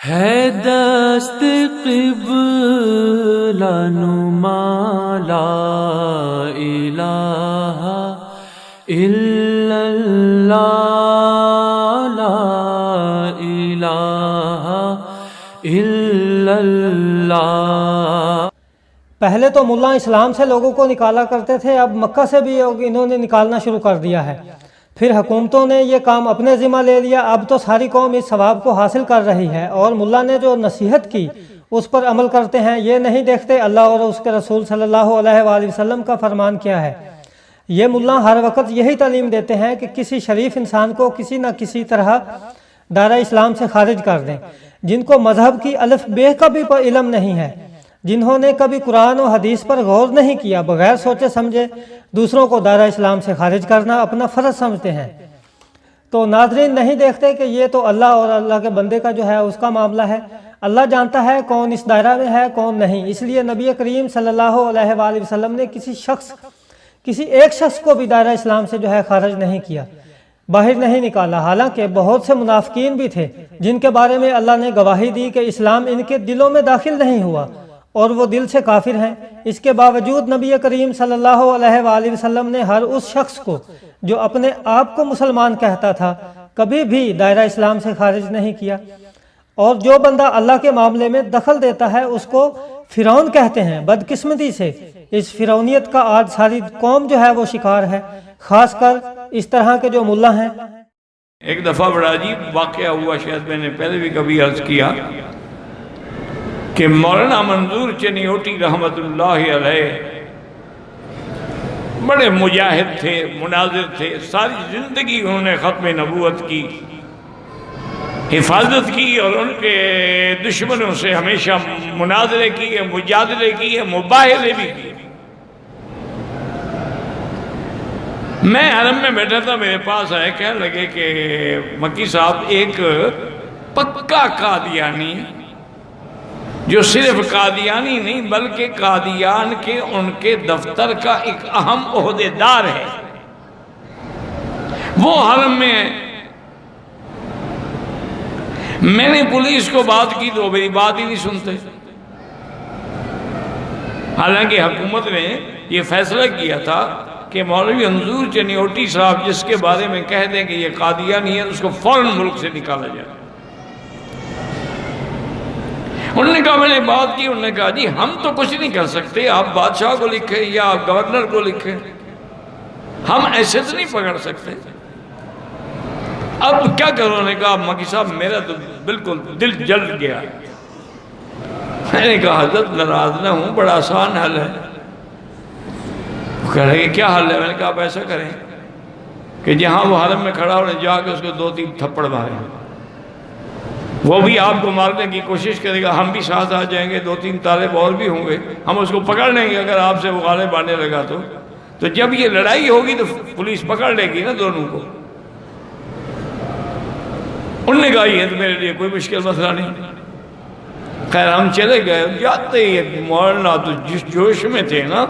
ہے دست قبلہ نما لا الہ الا اللہ لا الہ الا اللہ۔ پہلے تو ملا اسلام سے لوگوں کو نکالا کرتے تھے، اب مکہ سے بھی انہوں نے نکالنا شروع کر دیا ہے۔ پھر حکومتوں نے یہ کام اپنے ذمہ لے لیا، اب تو ساری قوم اس ثواب کو حاصل کر رہی ہے، اور ملا نے جو نصیحت کی اس پر عمل کرتے ہیں، یہ نہیں دیکھتے اللہ اور اس کے رسول صلی اللہ علیہ وآلہ وسلم کا فرمان کیا ہے۔ یہ ملا ہر وقت یہی تعلیم دیتے ہیں کہ کسی شریف انسان کو کسی نہ کسی طرح دائرہ اسلام سے خارج کر دیں۔ جن کو مذہب کی الف بے کا بھی علم نہیں ہے، جنہوں نے کبھی قرآن و حدیث پر غور نہیں کیا، بغیر سوچے سمجھے دوسروں کو دائرہ اسلام سے خارج کرنا اپنا فرض سمجھتے ہیں۔ تو ناظرین نہیں دیکھتے کہ یہ تو اللہ اور اللہ کے بندے کا جو ہے اس کا معاملہ ہے۔ اللہ جانتا ہے کون اس دائرہ میں ہے کون نہیں، اس لیے نبی کریم صلی اللہ علیہ وآلہ وسلم نے کسی ایک شخص کو بھی دائرہ اسلام سے جو ہے خارج نہیں کیا، باہر نہیں نکالا، حالانکہ بہت سے منافقین بھی تھے جن کے بارے میں اللہ نے گواہی دی کہ اسلام ان کے دلوں میں داخل نہیں ہوا اور وہ دل سے کافر ہیں۔ اس کے باوجود نبی کریم صلی اللہ علیہ وآلہ وسلم نے ہر اس شخص کو جو اپنے آپ کو مسلمان کہتا تھا کبھی بھی دائرہ اسلام سے خارج نہیں کیا، اور جو بندہ اللہ کے معاملے میں دخل دیتا ہے اس کو فرعون کہتے ہیں۔ بدقسمتی سے اس فرعونیت کا آج ساری قوم جو ہے وہ شکار ہے، خاص کر اس طرح کے جو ملا ہیں۔ ایک دفعہ بڑا عجیب واقعہ ہوا، شاید میں نے پہلے بھی کبھی عرض کیا کہ مولانا منظور چنیوٹی رحمت اللہ علیہ بڑے مجاہد تھے، مناظر تھے، ساری زندگی انہوں نے ختم نبوت کی حفاظت کی اور ان کے دشمنوں سے ہمیشہ مناظرے کیے، مجادلے کیے، مباہلے بھی کیے۔ میں حرم میں بیٹھا تھا، میرے پاس آئے، کہنے لگے کہ مکی صاحب ایک پکا قادیانی جو صرف قادیانی نہیں بلکہ قادیان کے ان کے دفتر کا ایک اہم عہدیدار ہے، وہ حرم میں ہے۔ میں نے پولیس کو بات کی تو میری بات ہی نہیں سنتے، حالانکہ حکومت نے یہ فیصلہ کیا تھا کہ مولوی منظور چنیوٹی صاحب جس کے بارے میں کہہ دیں کہ یہ قادیانی ہے اس کو فوراً ملک سے نکالا جائے۔ انہوں نے کہا، میں نے بات کی، انہوں نے کہا جی ہم تو کچھ نہیں کر سکتے، آپ بادشاہ کو لکھیں یا آپ گورنر کو لکھیں، ہم ایسے تو نہیں پکڑ سکتے۔ اب کیا کرو؟ نے کہا مکی صاحب میرا تو بالکل دل جل گیا۔ میں نے کہا حضرت ناراض نہ ہوں، بڑا آسان حل ہے۔ وہ کہہ رہے کیا حل ہے؟ میں نے کہا آپ ایسا کریں کہ جہاں وہ حرم میں کھڑا ہونے جا کے اس کو 2-3 تھپڑ ماریں، وہ بھی آپ کو مارنے کی کوشش کرے گا، ہم بھی ساتھ آ جائیں گے، 2-3 طالب اور بھی ہوں گے، ہم اس کو پکڑ لیں گے اگر آپ سے وہ غالب آنے لگا تو جب یہ لڑائی ہوگی تو پولیس پکڑ لے گی نا دونوں کو۔ انہوں نے کہا یہ تو میرے لیے کوئی مشکل مسئلہ نہیں۔ خیر ہم چلے گئے، جاتے ہی مولانا تو جس جوش میں تھے نا،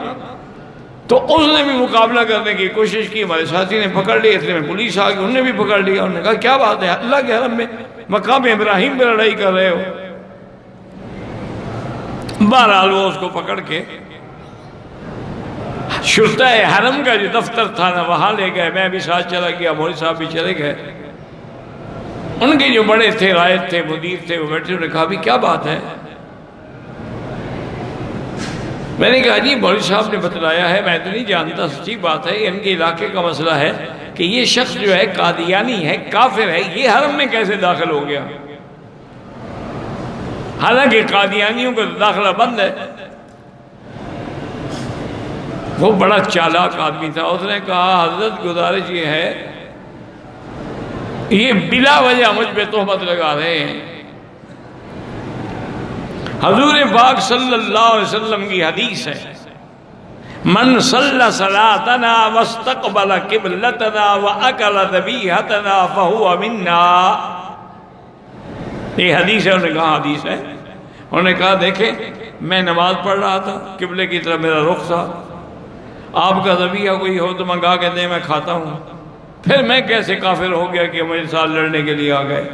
تو اس نے بھی مقابلہ کرنے کی کوشش کی، ہمارے ساتھی نے پکڑ لیا، اتنے میں پولیس آ گئی، انہوں نے بھی پکڑ لیا۔ انہوں نے کہا کیا بات ہے، اللہ کے حرم میں مقام ابراہیم پہ لڑائی کر رہے ہو؟ بہرحال وہ اس کو پکڑ کے شرطہ حرم کا جو دفتر تھا نا وہاں لے گئے، میں بھی ساتھ چلا گیا، مولوی صاحب بھی چلے گئے۔ ان کے جو بڑے تھے، رائد تھے، مدیر تھے، وہ بیٹھے، انہوں نے کہا بھی کیا بات ہے؟ میں نے کہا جی مولوی صاحب نے بتلایا ہے، میں تو نہیں جانتا، سچی بات ہے، ان کے علاقے کا مسئلہ ہے کہ یہ شخص جو ہے قادیانی ہے، کافر ہے، یہ حرم میں کیسے داخل ہو گیا؟ حالانکہ قادیانیوں کا داخلہ بند ہے۔ وہ بڑا چالاک آدمی تھا، اس نے کہا حضرت گزارش یہ ہے، یہ بلا وجہ مجھ پہ تہمت لگا رہے ہیں۔ حضور پاک صلی اللہ علیہ وسلم کی حدیث ہے، من صلی صلاتنا واستقبل قبلتنا واکل ذبیحتنا فہو منا۔ یہ حدیث ہے، انہوں نے کہا حدیث ہے۔ انہوں نے کہا دیکھیں میں نماز پڑھ رہا تھا، قبلے کی طرف میرا رخ تھا، آپ کا ذبیحہ کوئی ہو تو منگا کے دیں، میں کھاتا ہوں، پھر میں کیسے کافر ہو گیا کہ میرے ساتھ لڑنے کے لیے آ گئے؟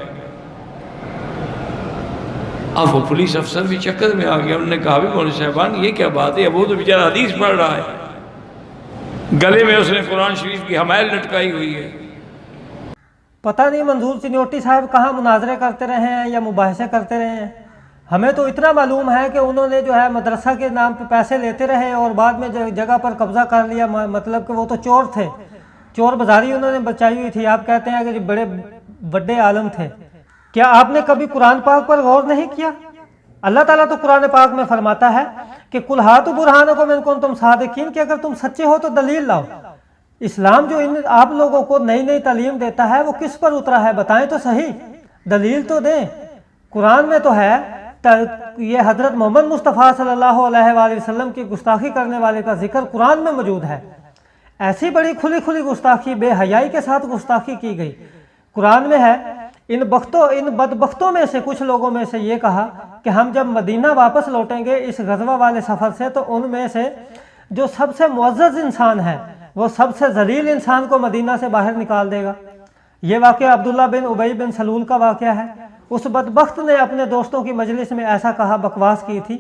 اب وہ پولیس افسر بھی چکر میں آ گیا، انہوں نے کہا بھی مولوی صاحبان یہ کیا بات ہے، اب وہ تو بیچارہ حدیث پڑھ رہا ہے، گلے میں اس نے قرآن شریف کی حمائل لٹکائی ہوئی ہے۔ پتہ نہیں منظور چنیوٹی صاحب کہاں مناظرے کرتے رہے ہیں یا مباحثے کرتے رہے ہیں، ہمیں تو اتنا معلوم ہے کہ انہوں نے جو ہے مدرسہ کے نام پہ پیسے لیتے رہے اور بعد میں جگہ پر قبضہ کر لیا، مطلب کہ وہ تو چور تھے، چور بازاری انہوں نے بچائی ہوئی تھی۔ آپ کہتے ہیں کہ بڑے بڑے عالم تھے، کیا آپ نے کبھی قرآن پاک پر غور نہیں کیا؟ اللہ تعالیٰ تو قرآن پاک میں فرماتا ہے کہ قُلْ هَاتُوا بُرْهَانَكُمْ إِن كُنتُمْ صَادِقِينَ، کہ اگر تم سچے ہو تو دلیل لاؤ۔ اسلام جو آپ لوگوں کو نئی نئی تعلیم دیتا ہے وہ کس پر اترا ہے، بتائیں تو صحیح، دلیل تو دیں۔ قرآن میں تو ہے یہ حضرت محمد مصطفیٰ صلی اللہ علیہ وآلہ وسلم کی گستاخی کرنے والے کا ذکر قرآن میں موجود ہے۔ ایسی بڑی کھلی کھلی گستاخی، بے حیائی کے ساتھ گستاخی کی گئی۔ قرآن میں ہے ان بدبختوں میں سے کچھ لوگوں میں سے یہ کہا کہ ہم جب مدینہ واپس لوٹیں گے اس غزوہ والے سفر سے تو ان میں سے جو سب سے معزز انسان ہے وہ سب سے ذلیل انسان کو مدینہ سے باہر نکال دے گا۔ یہ واقعہ عبداللہ بن ابی بن سلول کا واقعہ ہے۔ اس بدبخت نے اپنے دوستوں کی مجلس میں ایسا کہا، بکواس کی تھی،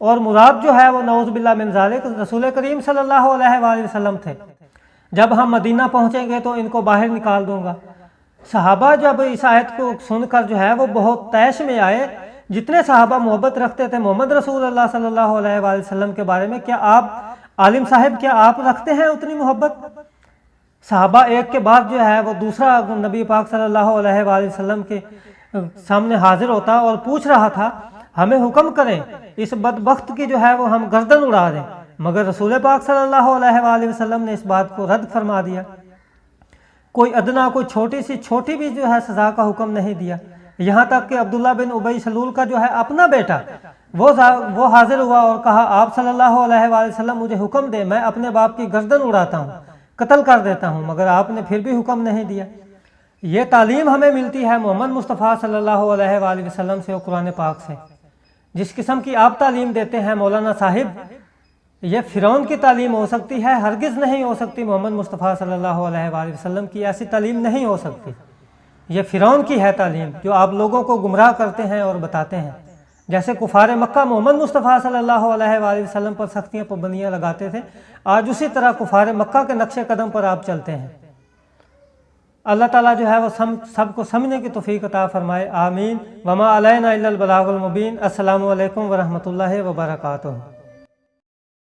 اور مراد جو ہے وہ نعوذ باللہ من ذالک رسول کریم صلی اللہ علیہ وآلہ وسلم تھے۔ جب ہم مدینہ پہنچیں گے تو ان کو باہر نکال دوں گا۔ صحابہ جب اس آیت کو سن کر جو ہے وہ بہت طیش میں آئے۔ جتنے صحابہ محبت رکھتے تھے محمد رسول اللہ صلی اللہ علیہ وآلہ وسلم کے بارے میں، کیا آپ عالم صاحب کیا آپ رکھتے ہیں اتنی محبت؟ صحابہ ایک کے بعد جو ہے وہ دوسرا نبی پاک صلی اللہ علیہ وآلہ وسلم کے سامنے حاضر ہوتا اور پوچھ رہا تھا ہمیں حکم کریں اس بدبخت کی جو ہے وہ ہم گردن اڑا دیں، مگر رسول پاک صلی اللہ علیہ وآلہ وسلم نے اس بات کو رد فرما دیا۔ کوئی ادنا، کوئی چھوٹی بھی جو ہے سزا کا حکم نہیں دیا۔ یہاں تک کہ عبداللہ بن ابی سلول کا جو ہے اپنا بیٹا وہ حاضر ہوا اور کہا آپ صلی اللہ علیہ وآلہ وسلم مجھے حکم دے، میں اپنے باپ کی گردن اڑاتا ہوں، قتل کر دیتا ہوں، مگر آپ نے پھر بھی حکم نہیں دیا۔ یہ تعلیم ہمیں ملتی ہے محمد مصطفیٰ صلی اللہ علیہ وآلہ وسلم سے اور قرآن پاک سے۔ جس قسم کی آپ تعلیم دیتے ہیں مولانا صاحب، یہ فرعون کی تعلیم ہو سکتی ہے، ہرگز نہیں ہو سکتی محمد مصطفیٰ صلی اللہ علیہ وآلہ وسلم کی ایسی تعلیم نہیں ہو سکتی۔ یہ فرعون کی ہے تعلیم جو آپ لوگوں کو گمراہ کرتے ہیں اور بتاتے ہیں۔ جیسے کفار مکہ محمد مصطفیٰ صلی اللہ علیہ وآلہ وسلم پر سختیاں پابندیاں لگاتے تھے، آج اسی طرح کفار مکہ کے نقش قدم پر آپ چلتے ہیں۔ اللہ تعالیٰ جو ہے وہ سب کو سمجھنے کی توفیق عطا فرمائے، آمین۔ وما علینا الا البلاغ المبین۔ السلام علیکم ورحمۃ اللہ وبرکاتہ۔